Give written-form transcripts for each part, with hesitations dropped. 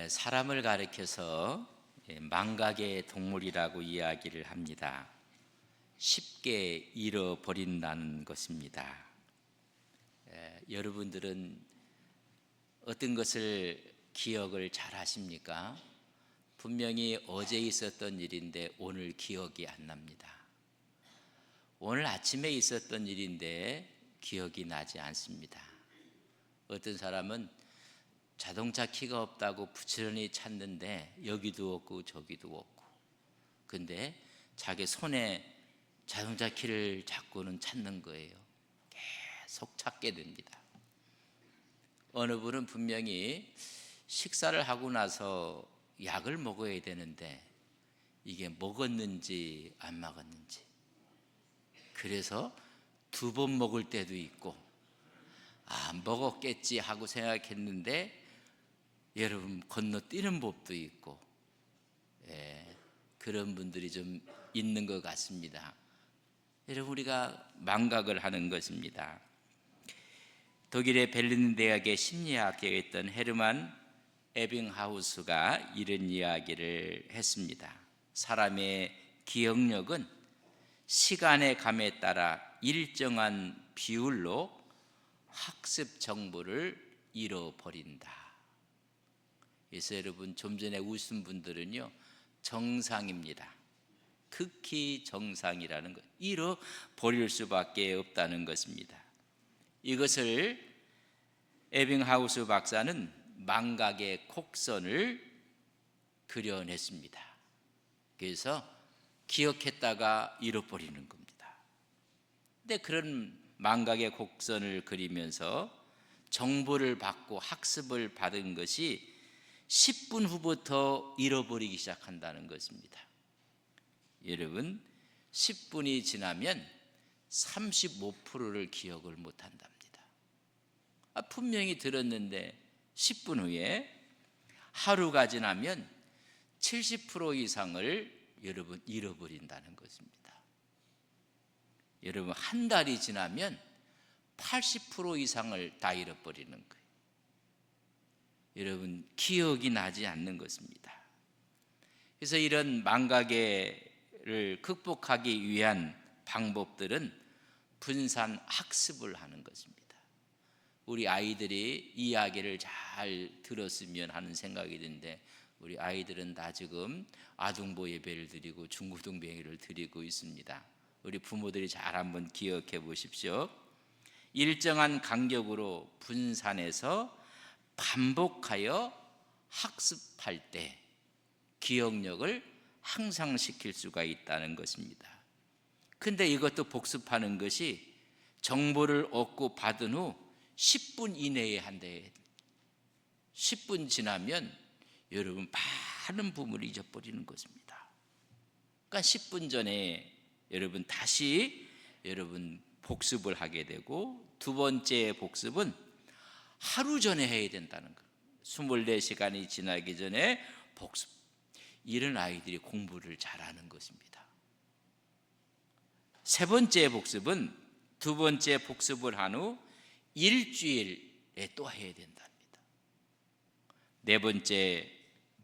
사람을 가리켜서 망각의 동물이라고 이야기를 합니다. 쉽게 잃어버린다는 것입니다. 여러분들은 어떤 것을 기억을 잘 하십니까? 분명히 어제 있었던 일인데 오늘 기억이 안 납니다. 오늘 아침에 있었던 일인데 기억이 나지 않습니다. 어떤 사람은 자동차 키가 없다고 부지런히 찾는데 여기도 없고 저기도 없고, 근데 자기 손에 자동차 키를 잡고는 찾는 거예요. 계속 찾게 됩니다. 어느 분은 분명히 식사를 하고 나서 약을 먹어야 되는데 이게 먹었는지 안 먹었는지, 그래서 2번 먹을 때도 있고 먹었겠지 하고 생각했는데 여러분 건너뛰는 법도 있고, 그런 분들이 좀 있는 것 같습니다. 여러분, 우리가 망각을 하는 것입니다. 독일의 베르린 대학의 심리학자였던 헤르만 에빙하우스가 이런 이야기를 했습니다. 사람의 기억력은 시간의 감에 따라 일정한 비율로 학습 정보를 잃어버린다. 그래서 여러분, 좀 전에 웃은 분들은요, 정상입니다. 극히 정상이라는 것, 잃어버릴 수밖에 없다는 것입니다. 이것을 에빙하우스 박사는 망각의 곡선을 그려냈습니다. 그래서 기억했다가 잃어버리는 겁니다. 근데 그런 망각의 곡선을 그리면서 정보를 받고 학습을 받은 것이 10분 후부터 잃어버리기 시작한다는 것입니다. 여러분, 10분이 지나면 35%를 기억을 못한답니다. 분명히 들었는데 10분 후에, 하루가 지나면 70% 이상을 여러분 잃어버린다는 것입니다. 여러분, 한 달이 지나면 80% 이상을 다 잃어버리는 거예요. 여러분, 기억이 나지 않는 것입니다. 그래서 이런 망각을 극복하기 위한 방법들은 분산 학습을 하는 것입니다. 우리 아이들이 이야기를 잘 들었으면 하는 생각이 드는데, 우리 아이들은 다 지금 아동보 예배를 드리고 중고등배회를 드리고 있습니다. 우리 부모들이 잘 한번 기억해 보십시오. 일정한 간격으로 분산해서 반복하여 학습할 때 기억력을 향상시킬 수가 있다는 것입니다. 근데 이것도 복습하는 것이 정보를 얻고 받은 후 10분 이내에 한대요. 10분 지나면 여러분 많은 부분을 잊어버리는 것입니다. 그러니까 10분 전에 여러분 다시 복습을 하게 되고, 두 번째 복습은 하루 전에 해야 된다는 거예요. 24시간이 지나기 전에 복습. 이런 아이들이 공부를 잘하는 것입니다. 세 번째 복습은 두 번째 복습을 한 후 일주일에 또 해야 된답니다. 네 번째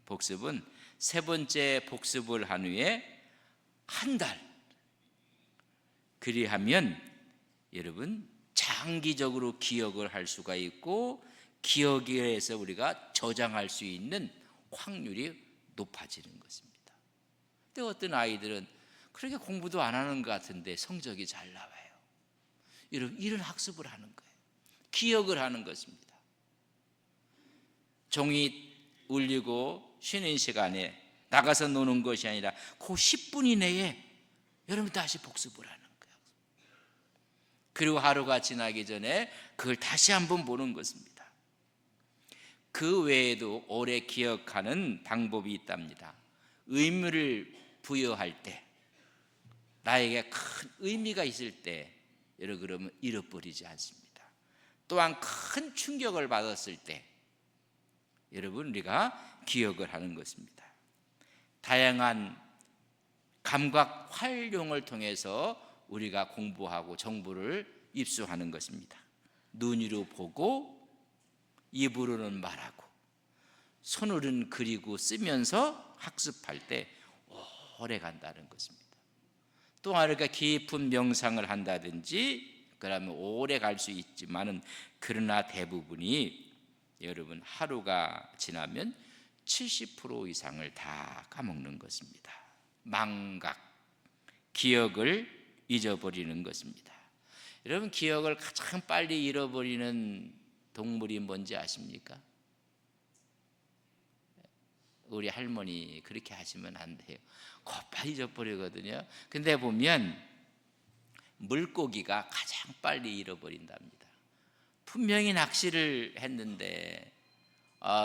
복습은 세 번째 복습을 한 후에 한 달. 그리하면 여러분 장기적으로 기억을 할 수가 있고, 기억에 해서 우리가 저장할 수 있는 확률이 높아지는 것입니다. 근데 어떤 아이들은 그렇게 공부도 안 하는 것 같은데 성적이 잘 나와요. 이런 학습을 하는 거예요. 기억을 하는 것입니다. 종이 울리고 쉬는 시간에 나가서 노는 것이 아니라 그 10분 이내에 여러분 다시 복습을 하는 거예요. 그리고 하루가 지나기 전에 그걸 다시 한번 보는 것입니다. 그 외에도 오래 기억하는 방법이 있답니다. 의미를 부여할 때, 나에게 큰 의미가 있을 때 그러면 잃어버리지 않습니다. 또한 큰 충격을 받았을 때 여러분 우리가 기억을 하는 것입니다. 다양한 감각 활용을 통해서 우리가 공부하고 정보를 입수하는 것입니다. 눈으로 보고, 입으로는 말하고, 손으로는 그리고 쓰면서 학습할 때 오래 간다는 것입니다. 또 하나가 깊은 명상을 한다든지 그러면 오래 갈 수 있지만은 그러나 대부분이 여러분 하루가 지나면 70% 이상을 다 까먹는 것입니다. 망각, 기억을 잊어버리는 것입니다. 여러분 기억을 가장 빨리 잃어버리는 동물이 뭔지 아십니까? 우리 할머니 그렇게 하시면 안 돼요. 곧바로 잊어버리거든요. 근데 보면 물고기가 가장 빨리 잃어버린답니다. 분명히 낚시를 했는데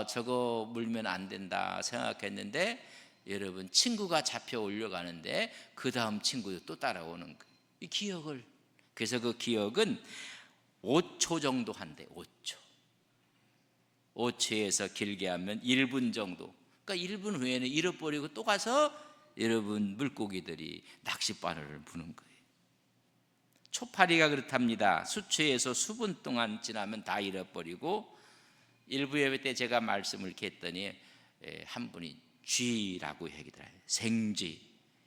저거 물면 안 된다 생각했는데 여러분 친구가 잡혀 올려가는데 그 다음 친구도 또 따라오는 거예요. 이 기억을. 그래서 그 기억은 5초 정도 한대. 5초에서 길게 하면 1분 정도. 그러니까 1분 후에는 잃어버리고 또 가서 여러분 물고기들이 낚싯바늘을 부는 거예요. 초파리가 그렇답니다. 수초에서 수분 동안 지나면 다 잃어버리고 일부 예배 때 제가 말씀을 이렇게 했더니 한 분이 쥐라고 얘기더라고요. 생쥐.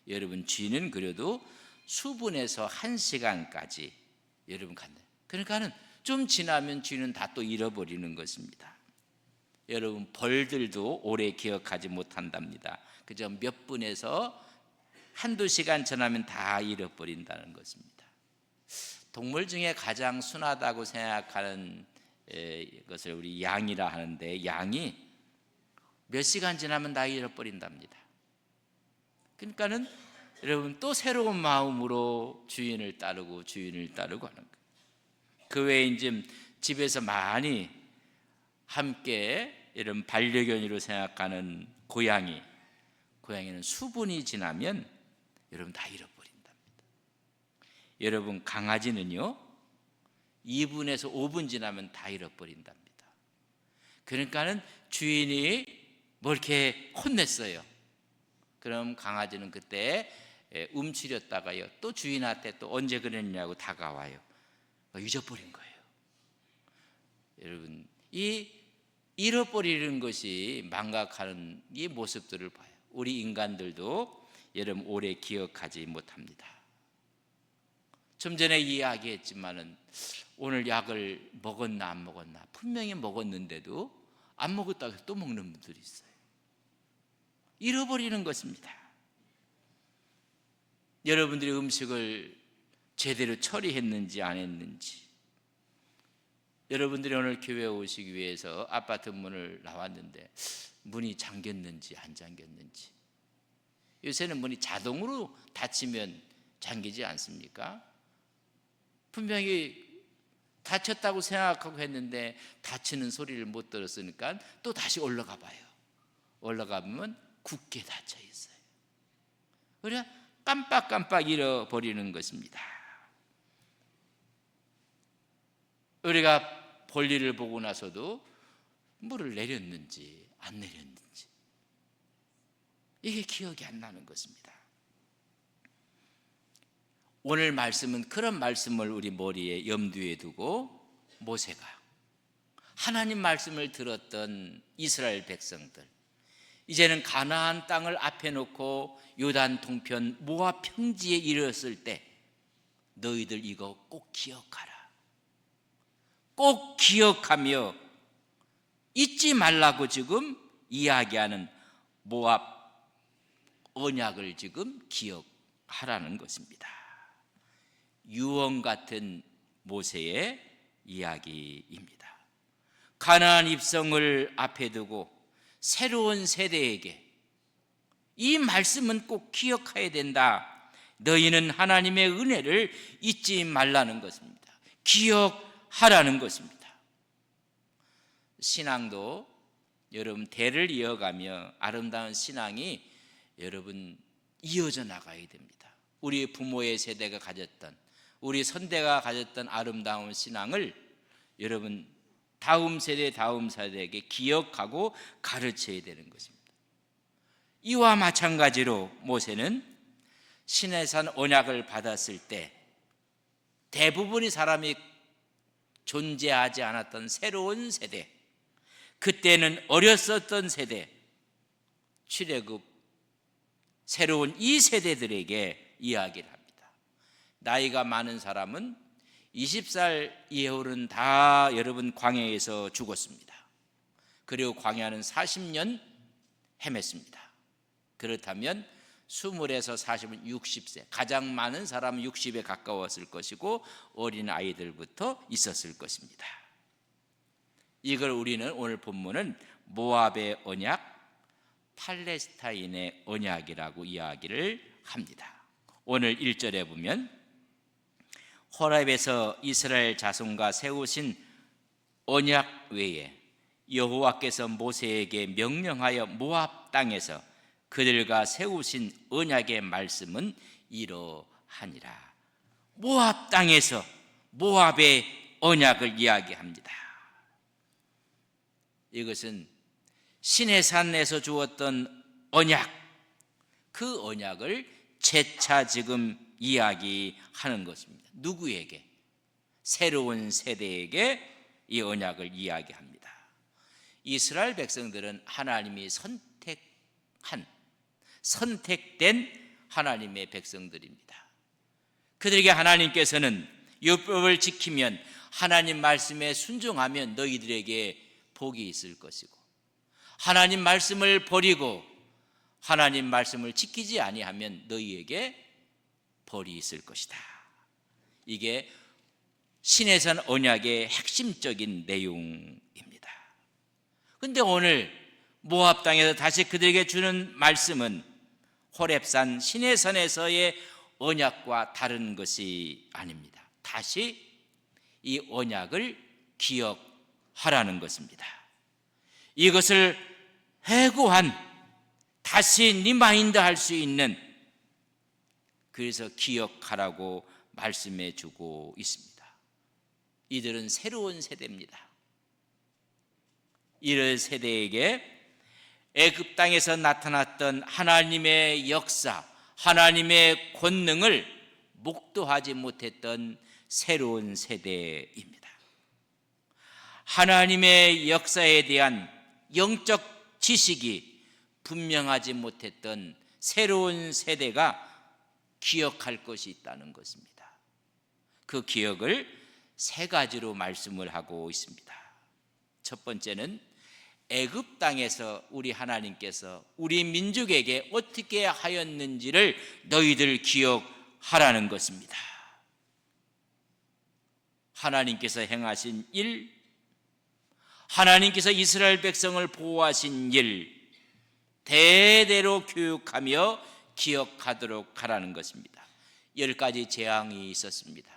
여러분 쥐는 그래도 수분에서 1시간까지 여러분 간다. 그러니까는 좀 지나면 쥐는 다 또 잃어버리는 것입니다. 여러분 벌들도 오래 기억하지 못한답니다. 그저 몇 분에서 한두 시간 지나면 다 잃어버린다는 것입니다. 동물 중에 가장 순하다고 생각하는 것을 우리 양이라 하는데 양이 몇 시간 지나면 다 잃어버린답니다. 그러니까는 여러분 또 새로운 마음으로 주인을 따르고 하는 거예요. 그 외에 이제 집에서 많이 함께 이런 반려견으로 생각하는 고양이는 수분이 지나면 여러분 다 잃어버린답니다. 여러분 강아지는요 2분에서 5분 지나면 다 잃어버린답니다. 그러니까는 주인이 뭐 이렇게 혼냈어요. 그럼 강아지는 그때 움츠렸다가요 또 주인한테 또 언제 그랬냐고 다가와요. 잊어버린 거예요. 여러분 이 잃어버리는 것이 망각하는 이 모습들을 봐요. 우리 인간들도 여러분 오래 기억하지 못합니다. 좀 전에 이야기했지만은 오늘 약을 먹었나 안 먹었나 분명히 먹었는데도 안 먹었다고 해서 또 먹는 분들이 있어요. 잃어버리는 것입니다. 여러분들이 음식을 제대로 처리했는지 안 했는지, 여러분들이 오늘 교회에 오시기 위해서 아파트 문을 나왔는데 문이 잠겼는지 안 잠겼는지, 요새는 문이 자동으로 닫히면 잠기지 않습니까? 분명히 닫혔다고 생각하고 했는데 닫히는 소리를 못 들었으니까 또 다시 올라가 봐요. 올라가면 굳게 닫혀 있어요. 그래 깜빡깜빡 잃어버리는 것입니다. 우리가 볼일을 보고 나서도 물을 내렸는지 안 내렸는지 이게 기억이 안 나는 것입니다. 오늘 말씀은 그런 말씀을 우리 머리에 염두에 두고 모세가 하나님 말씀을 들었던 이스라엘 백성들, 이제는 가나안 땅을 앞에 놓고 요단 동편 모압 평지에 이르렀을 때 너희들 이거 꼭 기억하라. 꼭 기억하며 잊지 말라고 지금 이야기하는 모압 언약을 지금 기억하라는 것입니다. 유언 같은 모세의 이야기입니다. 가나안 입성을 앞에 두고 새로운 세대에게 이 말씀은 꼭 기억해야 된다. 너희는 하나님의 은혜를 잊지 말라는 것입니다. 기억하라는 것입니다. 신앙도 여러분 대를 이어가며 아름다운 신앙이 여러분 이어져 나가야 됩니다. 우리 부모의 세대가 가졌던, 우리 선대가 가졌던 아름다운 신앙을 여러분 다음 세대에게 기억하고 가르쳐야 되는 것입니다. 이와 마찬가지로 모세는 시내산 언약을 받았을 때 대부분의 사람이 존재하지 않았던 새로운 세대, 그때는 어렸었던 세대, 출애굽 새로운 이 세대들에게 이야기를 합니다. 나이가 많은 사람은 20살 이후로는 다 여러분 광야에서 죽었습니다. 그리고 광야는 40년 헤맸습니다. 그렇다면 20에서 40은 60세, 가장 많은 사람은 60에 가까웠을 것이고 어린 아이들부터 있었을 것입니다. 이걸 우리는 오늘 본문은 모압의 언약, 팔레스타인의 언약이라고 이야기를 합니다. 오늘 1절에 보면 호렙에서 이스라엘 자손과 세우신 언약 외에 여호와께서 모세에게 명령하여 모압 땅에서 그들과 세우신 언약의 말씀은 이러하니라. 모압 땅에서 모압의 언약을 이야기합니다. 이것은 시내산에서 주었던 언약, 그 언약을 재차 지금 이야기하는 것입니다. 누구에게? 새로운 세대에게 이 언약을 이야기합니다. 이스라엘 백성들은 하나님이 선택된 하나님의 백성들입니다. 그들에게 하나님께서는 율법을 지키면, 하나님 말씀에 순종하면 너희들에게 복이 있을 것이고, 하나님 말씀을 버리고 하나님 말씀을 지키지 아니하면 너희에게 벌이 있을 것이다. 이게 시내산 언약의 핵심적인 내용입니다. 그런데 오늘 모압 땅에서 다시 그들에게 주는 말씀은 호렙산 시내산에서의 언약과 다른 것이 아닙니다. 다시 이 언약을 기억하라는 것입니다. 이것을 회고한, 다시 리마인드 할 수 있는, 그래서 기억하라고 말씀해 주고 있습니다. 이들은 새로운 세대입니다. 이런 세대에게 애굽 땅에서 나타났던 하나님의 역사, 하나님의 권능을 목도하지 못했던 새로운 세대입니다. 하나님의 역사에 대한 영적 지식이 분명하지 못했던 새로운 세대가 기억할 것이 있다는 것입니다. 그 기억을 세 가지로 말씀을 하고 있습니다. 첫 번째는 애굽 땅에서 우리 하나님께서 우리 민족에게 어떻게 하였는지를 너희들 기억하라는 것입니다. 하나님께서 행하신 일, 하나님께서 이스라엘 백성을 보호하신 일, 대대로 교육하며 기억하도록 하라는 것입니다. 10가지 재앙이 있었습니다.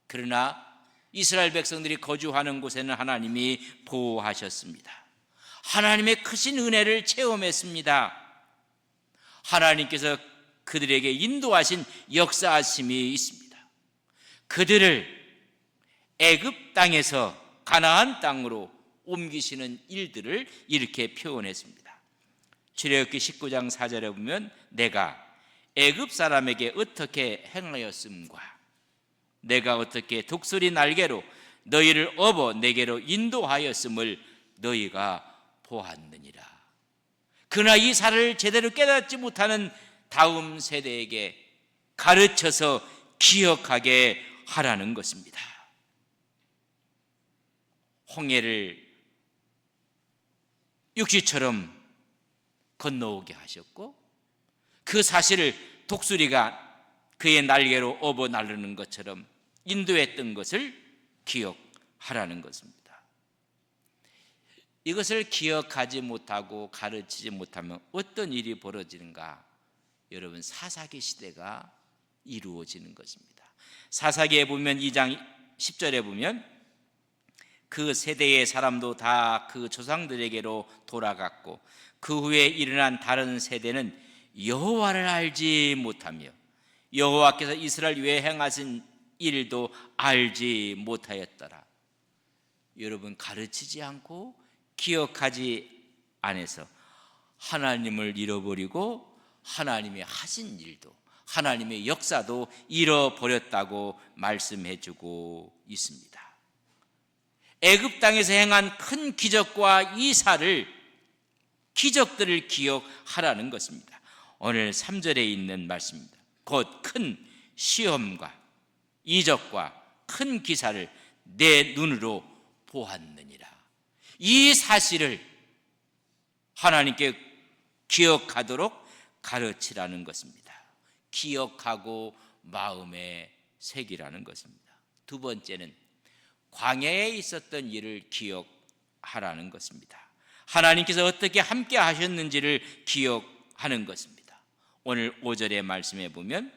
그러나 이스라엘 백성들이 거주하는 곳에는 하나님이 보호하셨습니다. 하나님의 크신 은혜를 체험했습니다. 하나님께서 그들에게 인도하신 역사하심이 있습니다. 그들을 애굽 땅에서 가나안 땅으로 옮기시는 일들을 이렇게 표현했습니다. 출애굽기 19장 4절에 보면 내가 애굽 사람에게 어떻게 행하였음과 내가 어떻게 독수리 날개로 너희를 업어 내게로 인도하였음을 너희가 보았느니라. 그러나 이 사를 제대로 깨닫지 못하는 다음 세대에게 가르쳐서 기억하게 하라는 것입니다. 홍해를 육지처럼 건너오게 하셨고, 그 사실을 독수리가 그의 날개로 업어 나르는 것처럼 인도했던 것을 기억하라는 것입니다. 이것을 기억하지 못하고 가르치지 못하면 어떤 일이 벌어지는가? 여러분, 사사기 시대가 이루어지는 것입니다. 사사기에 보면 2장 10절에 보면 그 세대의 사람도 다 그 조상들에게로 돌아갔고 그 후에 일어난 다른 세대는 여호와를 알지 못하며 여호와께서 이스라엘 위에 행하신 일도 알지 못하였더라. 여러분, 가르치지 않고 기억하지 않아서 하나님을 잃어버리고 하나님이 하신 일도, 하나님의 역사도 잃어버렸다고 말씀해 주고 있습니다. 애굽 땅에서 행한 큰 기적과 기적들을 기억하라는 것입니다. 오늘 3절에 있는 말씀입니다. 곧 큰 시험과 이적과 큰 기사를 내 눈으로 보았느니라. 이 사실을 하나님께 기억하도록 가르치라는 것입니다. 기억하고 마음에 새기라는 것입니다. 두 번째는 광야에 있었던 일을 기억하라는 것입니다. 하나님께서 어떻게 함께 하셨는지를 기억하는 것입니다. 오늘 5절의 말씀에 보면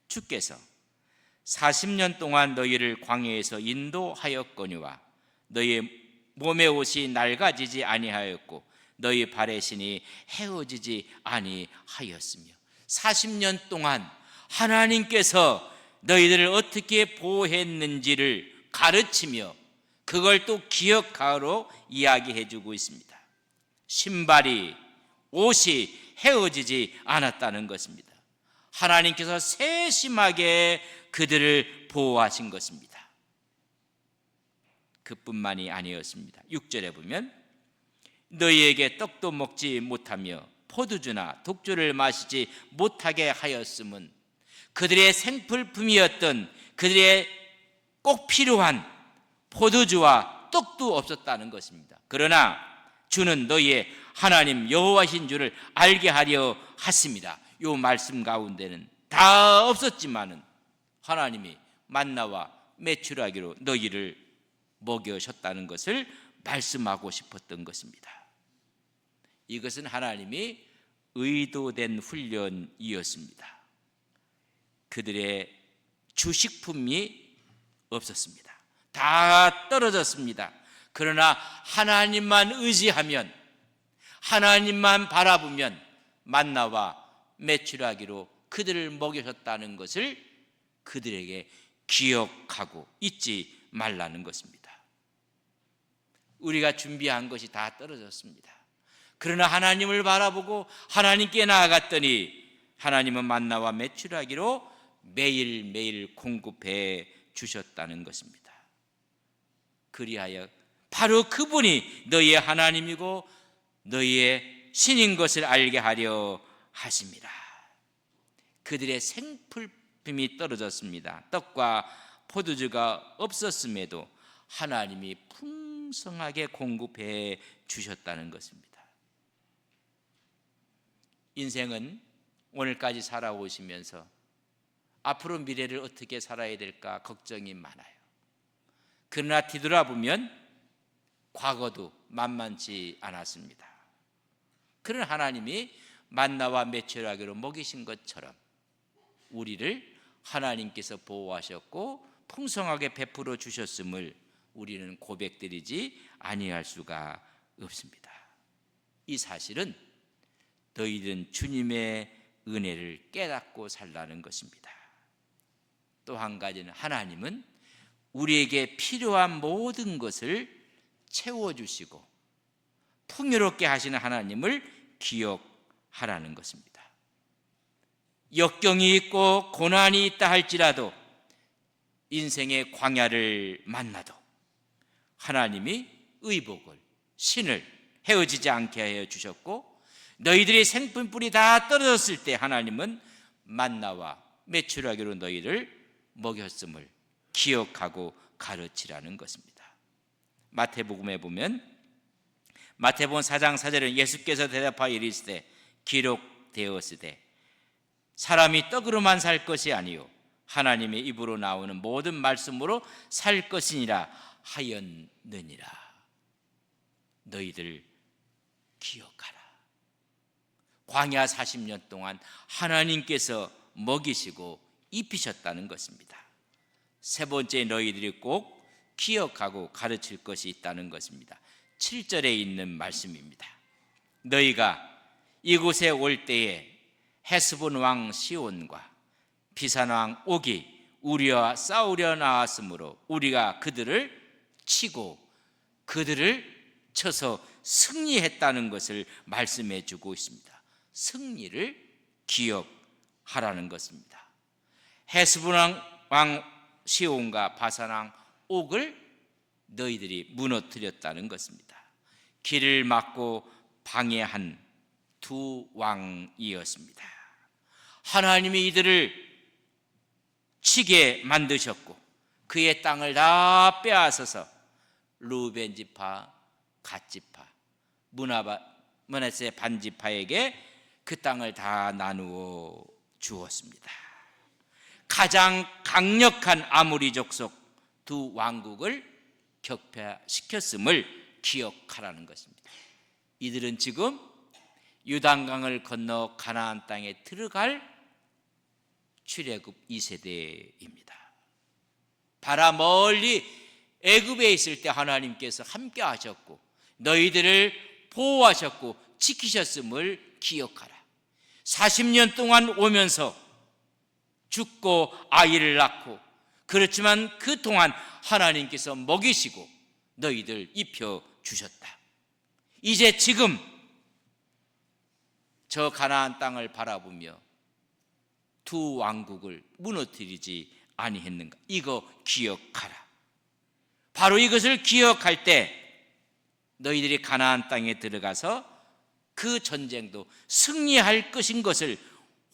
주께서 40년 동안 너희를 광야에서 인도하였거니와 너희 몸의 옷이 낡아지지 아니하였고 너희 발의 신이 헤어지지 아니하였으며 40년 동안 하나님께서 너희들을 어떻게 보호했는지를 가르치며 그걸 또 기억하러 이야기해 주고 있습니다. 신발이 옷이 헤어지지 않았다는 것입니다. 하나님께서 세심하게 그들을 보호하신 것입니다. 그뿐만이 아니었습니다. 6절에 보면 너희에게 떡도 먹지 못하며 포도주나 독주를 마시지 못하게 하였음은 그들의 생필품이었던 그들의 꼭 필요한 포도주와 떡도 없었다는 것입니다. 그러나 주는 너희의 하나님 여호와신 줄을 알게 하려 하십니다. 이 말씀 가운데는 다 없었지만은 하나님이 만나와 메추라기로 너희를 먹여셨다는 것을 말씀하고 싶었던 것입니다. 이것은 하나님이 의도된 훈련이었습니다. 그들의 주식품이 없었습니다. 다 떨어졌습니다. 그러나 하나님만 의지하면, 하나님만 바라보면 만나와 메추라기로 그들을 먹여셨다는 것을 그들에게 기억하고 잊지 말라는 것입니다. 우리가 준비한 것이 다 떨어졌습니다. 그러나 하나님을 바라보고 하나님께 나아갔더니 하나님은 만나와 메추라기로 매일매일 공급해 주셨다는 것입니다. 그리하여 바로 그분이 너희의 하나님이고 너희의 신인 것을 알게 하려 하십니다. 그들의 생필품이 떨어졌습니다. 떡과 포도주가 없었음에도 하나님이 풍성하게 공급해 주셨다는 것입니다. 인생은 오늘까지 살아오시면서 앞으로 미래를 어떻게 살아야 될까 걱정이 많아요. 그러나 뒤돌아보면 과거도 만만치 않았습니다. 그런 하나님이 만나와 메추라기로 먹이신 것처럼 우리를 하나님께서 보호하셨고 풍성하게 베풀어 주셨음을 우리는 고백드리지 아니할 수가 없습니다. 이 사실은 너희들은 주님의 은혜를 깨닫고 살라는 것입니다. 또 한 가지는 하나님은 우리에게 필요한 모든 것을 채워주시고 풍요롭게 하시는 하나님을 기억하라는 것입니다. 역경이 있고 고난이 있다 할지라도 인생의 광야를 만나도 하나님이 의복을, 신을 헤어지지 않게 하여 주셨고 너희들이 생품불이 다 떨어졌을 때 하나님은 만나와 메추라기로 너희를 먹였음을 기억하고 가르치라는 것입니다. 마태복음에 보면 마태복음 4장 4절에 예수께서 대답하여 이르시되 기록되었으되 사람이 떡으로만 살 것이 아니요 하나님의 입으로 나오는 모든 말씀으로 살 것이니라 하였느니라. 너희들 기억하라. 광야 40년 동안 하나님께서 먹이시고 입히셨다는 것입니다. 세 번째 너희들이 꼭 기억하고 가르칠 것이 있다는 것입니다. 7절에 있는 말씀입니다. 너희가 이곳에 올 때에 헤스본 왕 시온과 비산 왕 옥이 우리와 싸우려 나왔으므로 우리가 그들을 치고 그들을 쳐서 승리했다는 것을 말씀해 주고 있습니다. 승리를 기억하라는 것입니다. 헤스본 왕 시온과 바산 왕 옥을 너희들이 무너뜨렸다는 것입니다. 길을 막고 방해한 두 왕이었습니다. 하나님이 이들을 치게 만드셨고 그의 땅을 다 빼앗아서 루벤 지파, 갓 지파, 므낫세 반 지파에게 그 땅을 다 나누어 주었습니다. 가장 강력한 아모리 족속 두 왕국을 격파시켰음을 기억하라는 것입니다. 이들은 지금 요단강을 건너 가나안 땅에 들어갈 출애굽 2세대입니다. 바라 멀리 애굽에 있을 때 하나님께서 함께 하셨고 너희들을 보호하셨고 지키셨음을 기억하라. 40년 동안 오면서 죽고 아이를 낳고 그렇지만 그 동안 하나님께서 먹이시고 너희들 입혀주셨다. 이제 지금 저 가나안 땅을 바라보며 두 왕국을 무너뜨리지 아니했는가? 이거 기억하라. 바로 이것을 기억할 때 너희들이 가나안 땅에 들어가서 그 전쟁도 승리할 것인 것을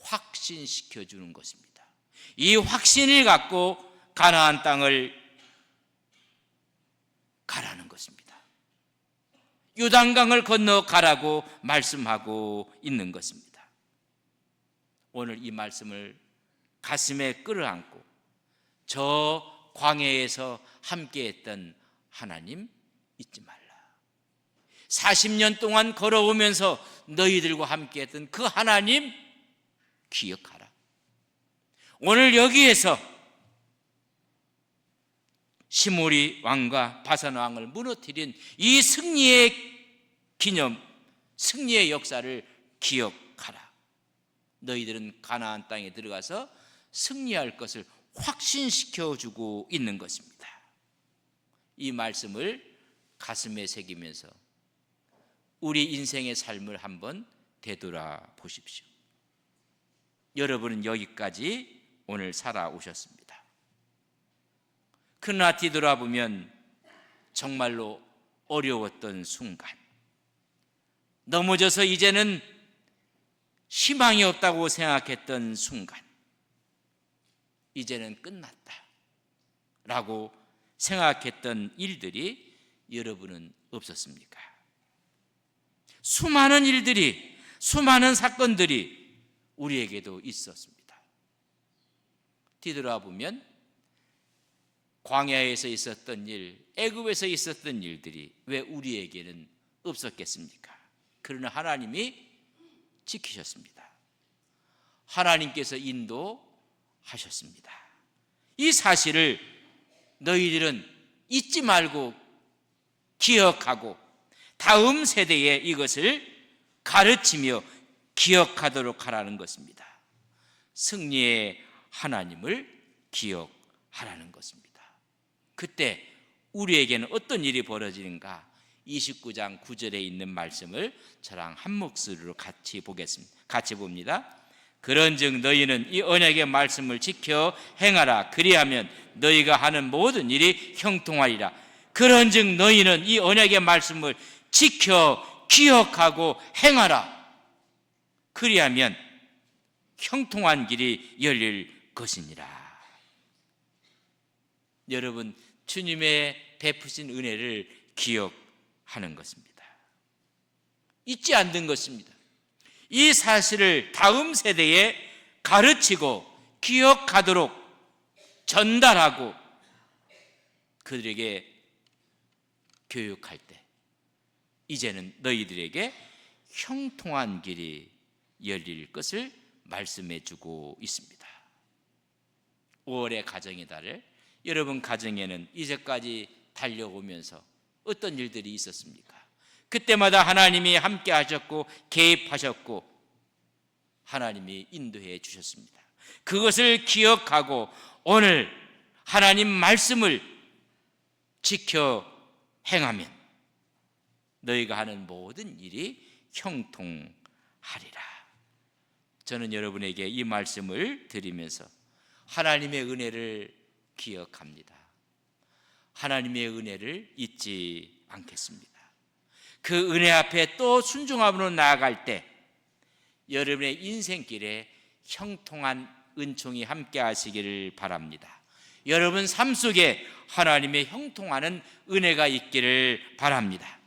확신시켜 주는 것입니다. 이 확신을 갖고 가나안 땅을 가라는 것입니다. 요단강을 건너 가라고 말씀하고 있는 것입니다. 오늘 이 말씀을 가슴에 끌어안고 저 광야에서 함께했던 하나님 잊지 말라. 40년 동안 걸어오면서 너희들과 함께했던 그 하나님 기억하라. 오늘 여기에서 시므리 왕과 바산 왕을 무너뜨린 이 승리의 기념, 승리의 역사를 기억하라. 너희들은 가나안 땅에 들어가서 승리할 것을 확신시켜주고 있는 것입니다. 이 말씀을 가슴에 새기면서 우리 인생의 삶을 한번 되돌아보십시오. 여러분은 여기까지 오늘 살아오셨습니다. 그러나 뒤돌아보면 정말로 어려웠던 순간, 넘어져서 이제는 희망이 없다고 생각했던 순간, 이제는 끝났다 라고 생각했던 일들이 여러분은 없었습니까? 수많은 일들이, 수많은 사건들이 우리에게도 있었습니다. 뒤돌아보면 광야에서 있었던 일, 애굽에서 있었던 일들이 왜 우리에게는 없었겠습니까? 그러나 하나님이 지키셨습니다. 하나님께서 인도하셨습니다. 이 사실을 너희들은 잊지 말고 기억하고 다음 세대에 이것을 가르치며 기억하도록 하라는 것입니다. 승리의 하나님을 기억하라는 것입니다. 그때 우리에게는 어떤 일이 벌어지는가? 29장 9절에 있는 말씀을 저랑 한 목소리로 같이 보겠습니다. 같이 봅니다. 그런즉 너희는 이 언약의 말씀을 지켜 행하라. 그리하면 너희가 하는 모든 일이 형통하리라. 그런즉 너희는 이 언약의 말씀을 지켜 기억하고 행하라. 그리하면 형통한 길이 열릴 것이니라. 여러분, 주님의 베푸신 은혜를 기억하는 것입니다. 잊지 않는 것입니다. 이 사실을 다음 세대에 가르치고 기억하도록 전달하고 그들에게 교육할 때 이제는 너희들에게 형통한 길이 열릴 것을 말씀해 주고 있습니다. 5월의 가정의 달을 여러분 가정에는 이제까지 달려오면서 어떤 일들이 있었습니까? 그때마다 하나님이 함께 하셨고 개입하셨고 하나님이 인도해 주셨습니다. 그것을 기억하고 오늘 하나님 말씀을 지켜 행하면 너희가 하는 모든 일이 형통하리라. 저는 여러분에게 이 말씀을 드리면서 하나님의 은혜를 기억합니다. 하나님의 은혜를 잊지 않겠습니다. 그 은혜 앞에 또 순종함으로 나아갈 때 여러분의 인생길에 형통한 은총이 함께 하시기를 바랍니다. 여러분 삶 속에 하나님의 형통하는 은혜가 있기를 바랍니다.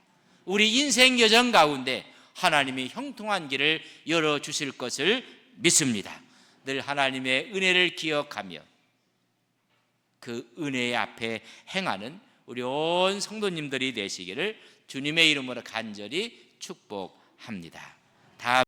우리 인생 여정 가운데 하나님의 형통한 길을 열어주실 것을 믿습니다. 늘 하나님의 은혜를 기억하며 그 은혜 앞에 행하는 우리 온 성도님들이 되시기를 주님의 이름으로 간절히 축복합니다.